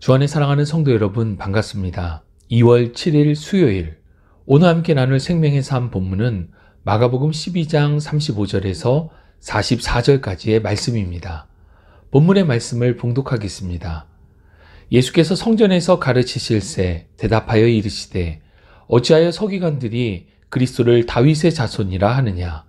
주 안에 사랑하는 성도 여러분, 반갑습니다. 2월 7일 수요일, 오늘 함께 나눌 생명의 삶 본문은 마가복음 12장 35절에서 44절까지의 말씀입니다. 본문의 말씀을 봉독하겠습니다. 예수께서 성전에서 가르치실새 대답하여 이르시되 어찌하여 서기관들이 그리스도를 다윗의 자손이라 하느냐.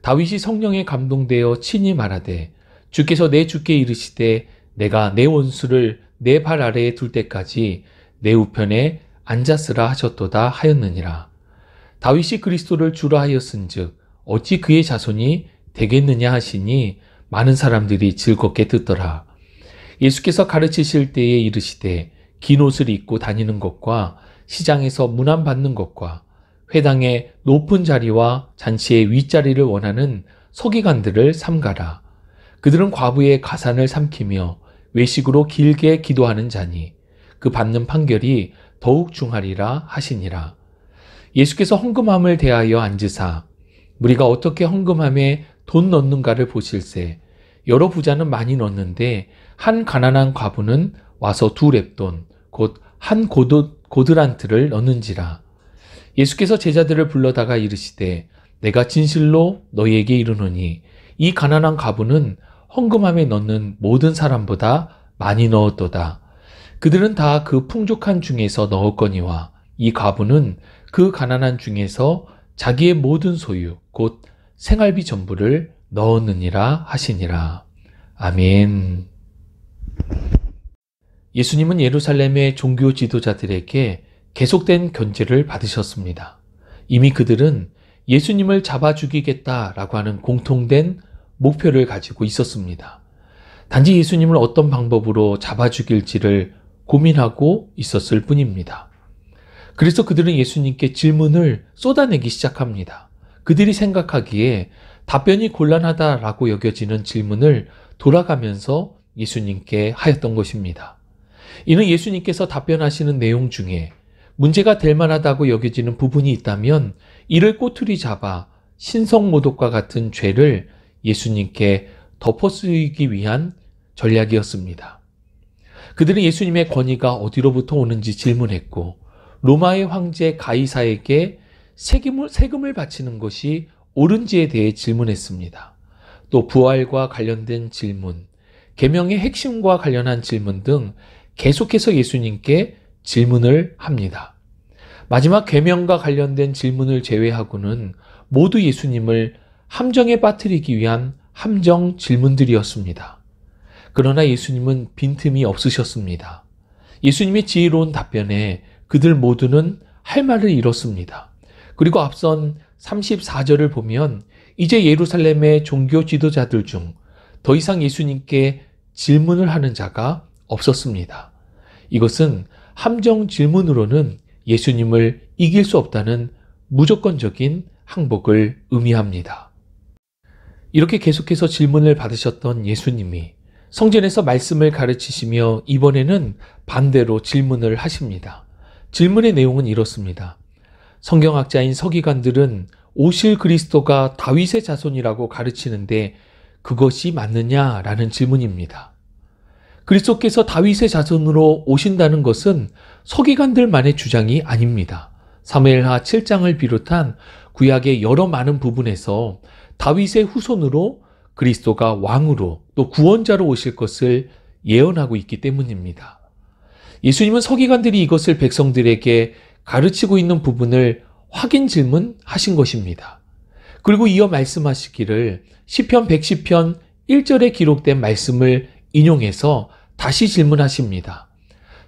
다윗이 성령에 감동되어 친히 말하되 주께서 내 주께 이르시되 내가 내 원수를 내 발 아래에 둘 때까지 내 우편에 앉았으라 하셨도다 하였느니라. 다윗이 그리스도를 주라 하였은즉 어찌 그의 자손이 되겠느냐 하시니 많은 사람들이 즐겁게 듣더라. 예수께서 가르치실 때에 이르시되 긴 옷을 입고 다니는 것과 시장에서 문안 받는 것과 회당의 높은 자리와 잔치의 윗자리를 원하는 서기관들을 삼가라. 그들은 과부의 가산을 삼키며 외식으로 길게 기도하는 자니 그 받는 판결이 더욱 중하리라 하시니라. 예수께서 헌금함을 대하여 앉으사 무리가 어떻게 헌금함에 돈 넣는가를 보실새 여러 부자는 많이 넣는데 한 가난한 과부는 와서 2렙돈 곧 한 고드란트를 넣는지라. 예수께서 제자들을 불러다가 이르시되 내가 진실로 너희에게 이르노니 이 가난한 과부는 헌금함에 넣는 모든 사람보다 많이 넣었도다. 그들은 다 그 풍족한 중에서 넣었거니와 이 과부는 그 가난한 중에서 자기의 모든 소유 곧 생활비 전부를 넣었느니라 하시니라. 아멘. 예수님은 예루살렘의 종교 지도자들에게 계속된 견제를 받으셨습니다. 이미 그들은 예수님을 잡아 죽이겠다라고 하는 공통된 목표를 가지고 있었습니다. 단지 예수님을 어떤 방법으로 잡아 죽일지를 고민하고 있었을 뿐입니다. 그래서 그들은 예수님께 질문을 쏟아내기 시작합니다. 그들이 생각하기에 답변이 곤란하다라고 여겨지는 질문을 돌아가면서 예수님께 하였던 것입니다. 이는 예수님께서 답변하시는 내용 중에 문제가 될 만하다고 여겨지는 부분이 있다면 이를 꼬투리 잡아 신성모독과 같은 죄를 예수님께 덮어쓰기 위한 전략이었습니다. 그들은 예수님의 권위가 어디로부터 오는지 질문했고 로마의 황제 가이사에게 세금을 바치는 것이 옳은지에 대해 질문했습니다. 또 부활과 관련된 질문, 계명의 핵심과 관련한 질문 등 계속해서 예수님께 질문을 합니다. 마지막 계명과 관련된 질문을 제외하고는 모두 예수님을 함정에 빠뜨리기 위한 함정 질문들이었습니다. 그러나 예수님은 빈틈이 없으셨습니다. 예수님의 지혜로운 답변에 그들 모두는 할 말을 잃었습니다. 그리고 앞선 34절을 보면 이제 예루살렘의 종교 지도자들 중 더 이상 예수님께 질문을 하는 자가 없었습니다. 이것은 함정 질문으로는 예수님을 이길 수 없다는 무조건적인 항복을 의미합니다. 이렇게 계속해서 질문을 받으셨던 예수님이 성전에서 말씀을 가르치시며 이번에는 반대로 질문을 하십니다. 질문의 내용은 이렇습니다. 성경학자인 서기관들은 오실 그리스도가 다윗의 자손이라고 가르치는데 그것이 맞느냐라는 질문입니다. 그리스도께서 다윗의 자손으로 오신다는 것은 서기관들만의 주장이 아닙니다. 사무엘하 7장을 비롯한 구약의 여러 많은 부분에서 다윗의 후손으로 그리스도가 왕으로 또 구원자로 오실 것을 예언하고 있기 때문입니다. 예수님은 서기관들이 이것을 백성들에게 가르치고 있는 부분을 확인 질문하신 것입니다. 그리고 이어 말씀하시기를 시편 110편 1절에 기록된 말씀을 인용해서 다시 질문하십니다.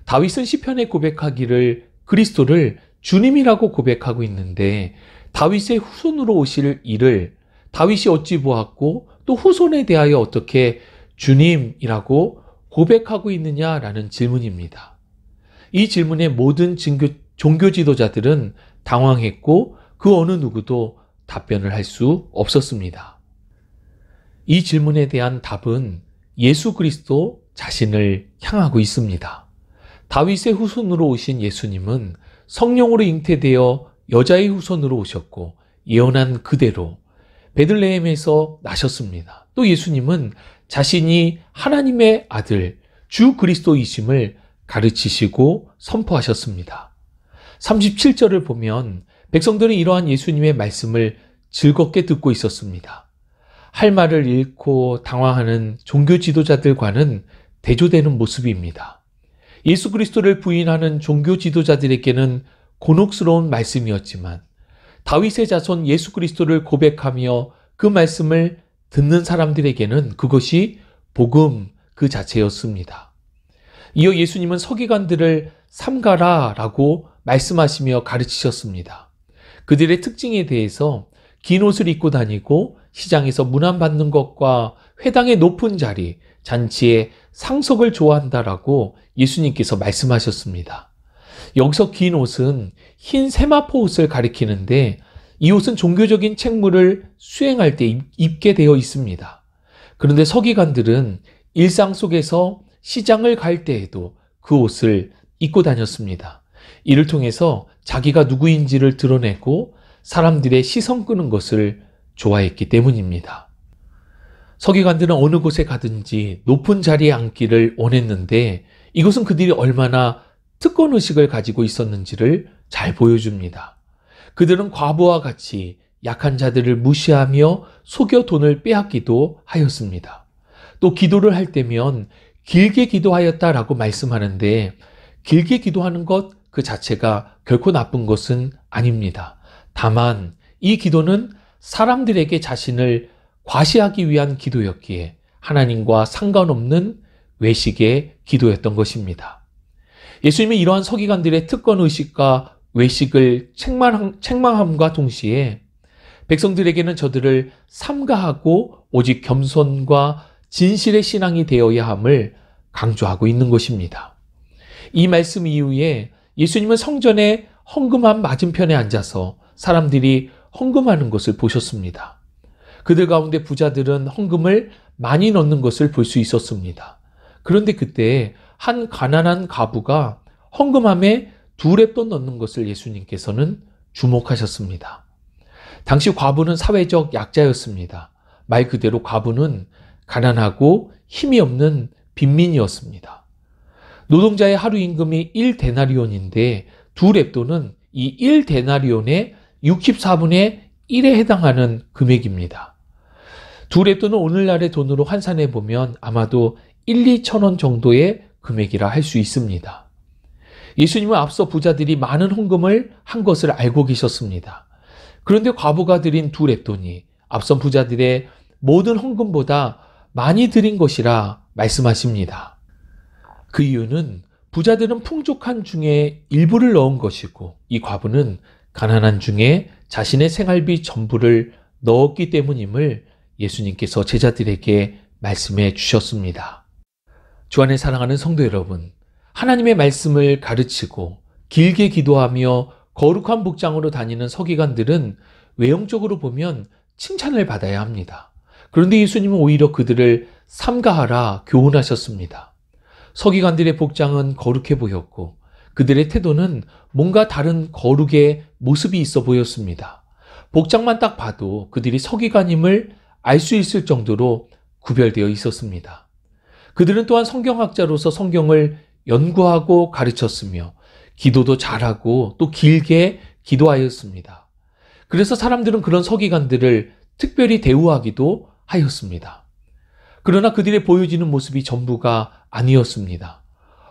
다윗은 시편에 고백하기를 그리스도를 주님이라고 고백하고 있는데 다윗의 후손으로 오실 이를 다윗이 어찌 보았고 또 후손에 대하여 어떻게 주님이라고 고백하고 있느냐라는 질문입니다. 이 질문에 모든 종교 지도자들은 당황했고 그 어느 누구도 답변을 할 수 없었습니다. 이 질문에 대한 답은 예수 그리스도 자신을 향하고 있습니다. 다윗의 후손으로 오신 예수님은 성령으로 잉태되어 여자의 후손으로 오셨고 예언한 그대로 베들레헴에서 나셨습니다. 또 예수님은 자신이 하나님의 아들 주 그리스도이심을 가르치시고 선포하셨습니다. 37절을 보면 백성들은 이러한 예수님의 말씀을 즐겁게 듣고 있었습니다. 할 말을 잃고 당황하는 종교 지도자들과는 대조되는 모습입니다. 예수 그리스도를 부인하는 종교 지도자들에게는 곤혹스러운 말씀이었지만 다윗의 자손 예수 그리스도를 고백하며 그 말씀을 듣는 사람들에게는 그것이 복음 그 자체였습니다. 이어 예수님은 서기관들을 삼가라 라고 말씀하시며 가르치셨습니다. 그들의 특징에 대해서 긴 옷을 입고 다니고 시장에서 문안받는 것과 회당의 높은 자리, 잔치의 상석을 좋아한다라고 예수님께서 말씀하셨습니다. 여기서 긴 옷은 흰 세마포 옷을 가리키는데 이 옷은 종교적인 책무를 수행할 때 입게 되어 있습니다. 그런데 서기관들은 일상 속에서 시장을 갈 때에도 그 옷을 입고 다녔습니다. 이를 통해서 자기가 누구인지를 드러내고 사람들의 시선 끄는 것을 좋아했기 때문입니다. 서기관들은 어느 곳에 가든지 높은 자리에 앉기를 원했는데 이것은 그들이 얼마나 특권의식을 가지고 있었는지를 잘 보여줍니다. 그들은 과부와 같이 약한 자들을 무시하며 속여 돈을 빼앗기도 하였습니다. 또 기도를 할 때면 길게 기도하였다라고 말씀하는데 길게 기도하는 것 그 자체가 결코 나쁜 것은 아닙니다. 다만 이 기도는 사람들에게 자신을 과시하기 위한 기도였기에 하나님과 상관없는 외식의 기도였던 것입니다. 예수님이 이러한 서기관들의 특권의식과 외식을 책망함과 동시에 백성들에게는 저들을 삼가하고 오직 겸손과 진실의 신앙이 되어야 함을 강조하고 있는 것입니다. 이 말씀 이후에 예수님은 성전의 헌금함 맞은편에 앉아서 사람들이 헌금하는 것을 보셨습니다. 그들 가운데 부자들은 헌금을 많이 넣는 것을 볼 수 있었습니다. 그런데 그때 한 가난한 과부가 헌금함에 2렙돈 넣는 것을 예수님께서는 주목하셨습니다. 당시 과부는 사회적 약자였습니다. 말 그대로 과부는 가난하고 힘이 없는 빈민이었습니다. 노동자의 하루 임금이 1데나리온인데 2렙돈은 이 1데나리온의 64분의 1에 해당하는 금액입니다. 2렙돈은 오늘날의 돈으로 환산해 보면 아마도 1, 2천 원 정도의 금액이라 할 수 있습니다. 예수님은 앞서 부자들이 많은 헌금을 한 것을 알고 계셨습니다. 그런데 과부가 드린 2렙돈이 앞선 부자들의 모든 헌금보다 많이 드린 것이라 말씀하십니다. 그 이유는 부자들은 풍족한 중에 일부를 넣은 것이고 이 과부는 가난한 중에 자신의 생활비 전부를 넣었기 때문임을 예수님께서 제자들에게 말씀해 주셨습니다. 주 안에 사랑하는 성도 여러분, 하나님의 말씀을 가르치고 길게 기도하며 거룩한 복장으로 다니는 서기관들은 외형적으로 보면 칭찬을 받아야 합니다. 그런데 예수님은 오히려 그들을 삼가하라 교훈하셨습니다. 서기관들의 복장은 거룩해 보였고 그들의 태도는 뭔가 다른 거룩의 모습이 있어 보였습니다. 복장만 딱 봐도 그들이 서기관임을 알 수 있을 정도로 구별되어 있었습니다. 그들은 또한 성경학자로서 성경을 연구하고 가르쳤으며 기도도 잘하고 또 길게 기도하였습니다. 그래서 사람들은 그런 서기관들을 특별히 대우하기도 하였습니다. 그러나 그들의 보여지는 모습이 전부가 아니었습니다.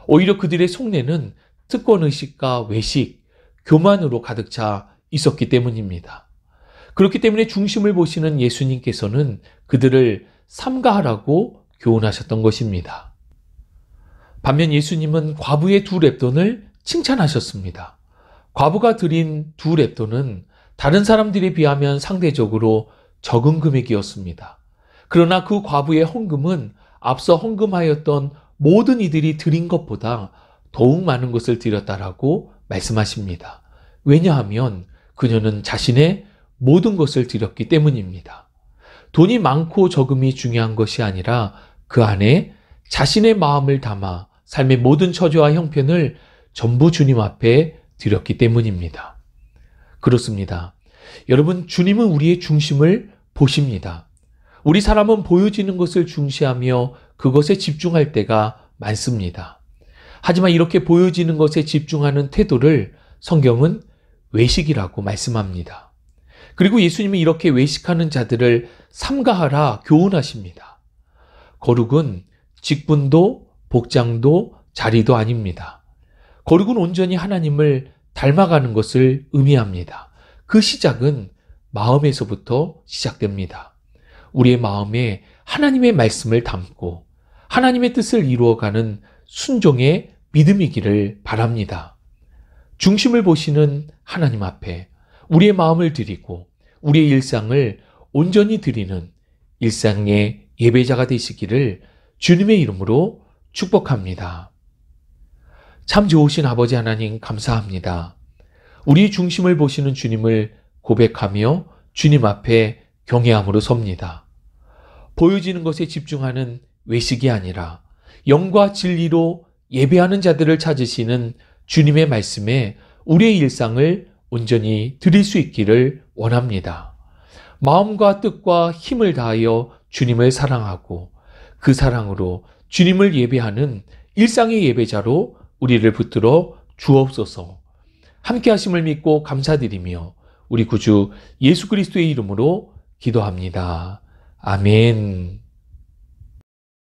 오히려 그들의 속내는 특권의식과 외식, 교만으로 가득 차 있었기 때문입니다. 그렇기 때문에 중심을 보시는 예수님께서는 그들을 삼가하라고 교훈하셨던 것입니다. 반면 예수님은 과부의 2렙돈을 칭찬하셨습니다. 과부가 드린 2렙돈은 다른 사람들에 비하면 상대적으로 적은 금액이었습니다. 그러나 그 과부의 헌금은 앞서 헌금하였던 모든 이들이 드린 것보다 더욱 많은 것을 드렸다라고 말씀하십니다. 왜냐하면 그녀는 자신의 모든 것을 드렸기 때문입니다. 돈이 많고 적음이 중요한 것이 아니라 그 안에 자신의 마음을 담아 삶의 모든 처지와 형편을 전부 주님 앞에 드렸기 때문입니다. 그렇습니다. 여러분, 주님은 우리의 중심을 보십니다. 우리 사람은 보여지는 것을 중시하며 그것에 집중할 때가 많습니다. 하지만 이렇게 보여지는 것에 집중하는 태도를 성경은 외식이라고 말씀합니다. 그리고 예수님이 이렇게 외식하는 자들을 삼가하라 교훈하십니다. 거룩은 직분도 복장도 자리도 아닙니다. 거룩은 온전히 하나님을 닮아가는 것을 의미합니다. 그 시작은 마음에서부터 시작됩니다. 우리의 마음에 하나님의 말씀을 담고 하나님의 뜻을 이루어가는 순종의 믿음이기를 바랍니다. 중심을 보시는 하나님 앞에 우리의 마음을 드리고 우리의 일상을 온전히 드리는 일상의 예배자가 되시기를 주님의 이름으로 축복합니다. 참 좋으신 아버지 하나님 감사합니다. 우리의 중심을 보시는 주님을 고백하며 주님 앞에 경외함으로 섭니다. 보여지는 것에 집중하는 외식이 아니라 영과 진리로 예배하는 자들을 찾으시는 주님의 말씀에 우리의 일상을 온전히 드릴 수 있기를 원합니다. 마음과 뜻과 힘을 다하여 주님을 사랑하고 그 사랑으로 주님을 예배하는 일상의 예배자로 우리를 붙들어 주옵소서. 함께 하심을 믿고 감사드리며 우리 구주 예수 그리스도의 이름으로 기도합니다. 아멘.